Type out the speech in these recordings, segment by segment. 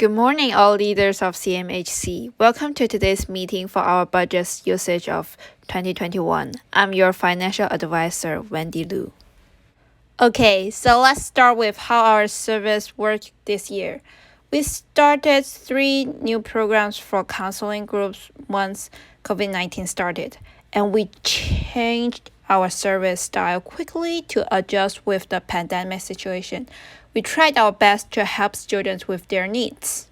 Good morning, all leaders of CMHC. Welcome to today's meeting for our budget usage of 2021. I'm your financial advisor, Wendy Liu. Okay, so let's start with how our service worked this year. We started 3 new programs for counseling groups once COVID-19 started, and we changed our service style quickly to adjust with the pandemic situation. We tried our best to help students with their needs.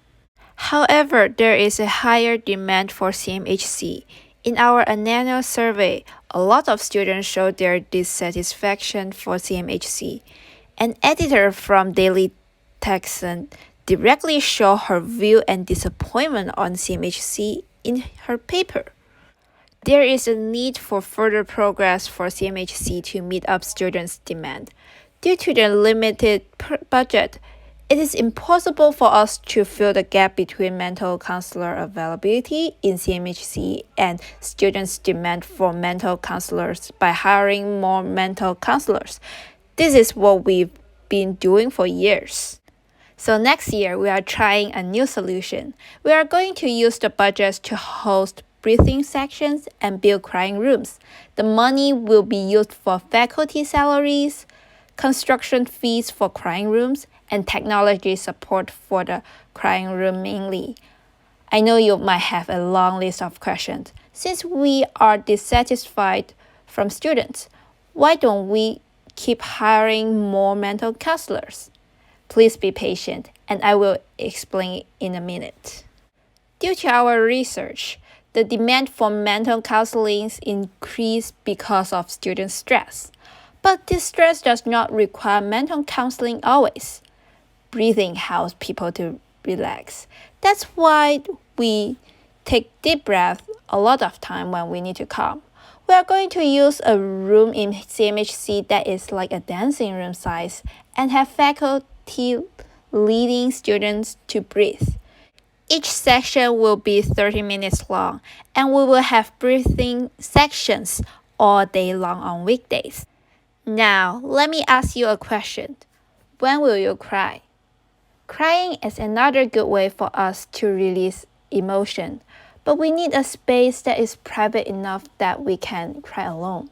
However, there is a higher demand for CMHC. In our annual survey, a lot of students showed their dissatisfaction for CMHC. An editor from Daily Texan directly showed her view and disappointment on CMHC in her paper. There is a need for further progress for CMHC to meet up students' demand. Due to the limited budget, it is impossible for us to fill the gap between mental counselor availability in CMHC and students' demand for mental counselors by hiring more mental counselors. This is what we've been doing for years. So next year, we are trying a new solution. We are going to use the budget to host breathing sections and build crying rooms. The money will be used for faculty salaries, construction fees for crying rooms, and technology support for the crying room mainly. I know you might have a long list of questions. Since we are dissatisfied from students, why don't we keep hiring more mental counselors? Please be patient, and I will explain in a minute. Due to our research, the demand for mental counseling increased because of student stress. But this stress does not require mental counseling always. Breathing helps people to relax. That's why we take deep breaths a lot of time when we need to calm. We are going to use a room in CMHC that is like a dancing room size and have faculty leading students to breathe. Each section will be 30 minutes long, and we will have breathing sections all day long on weekdays. Now, let me ask you a question. When will you cry? Crying is another good way for us to release emotion, but we need a space that is private enough that we can cry alone.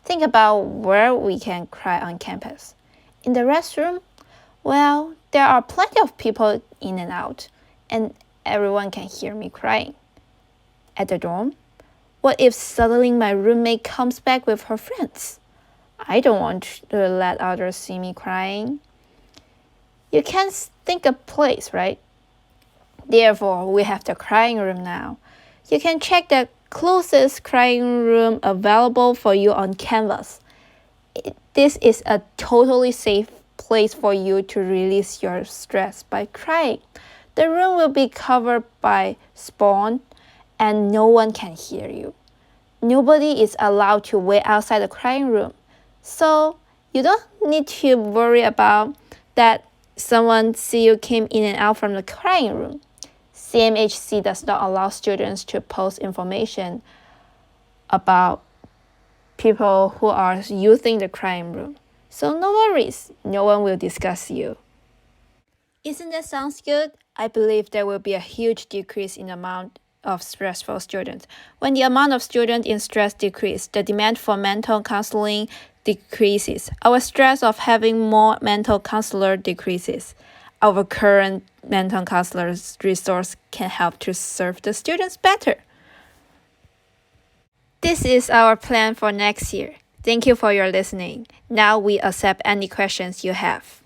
Think about where we can cry on campus. In the restroom? Well, there are plenty of people in and out, and everyone can hear me crying. At the dorm? What if suddenly my roommate comes back with her friends? I don't want to let others see me crying. You can't think a place, right? Therefore, we have the crying room now. You can check the closest crying room available for you on Canvas. This is a totally safe place for you to release your stress by crying. The room will be covered by sponge and no one can hear you. Nobody is allowed to wait outside the crying room. So you don't need to worry about that someone see you came in and out from the crying room. CMHC does not allow students to post information about people who are using the crying room. So no worries, no one will discuss you. Isn't that sounds good? I believe there will be a huge decrease in the amount of stressful students. When the amount of students in stress decreases, the demand for mental counseling decreases. Our stress of having more mental counselor decreases. Our current mental counselors resource can help to serve the students better. This is our plan for next year. Thank you for your listening. Now we accept any questions you have.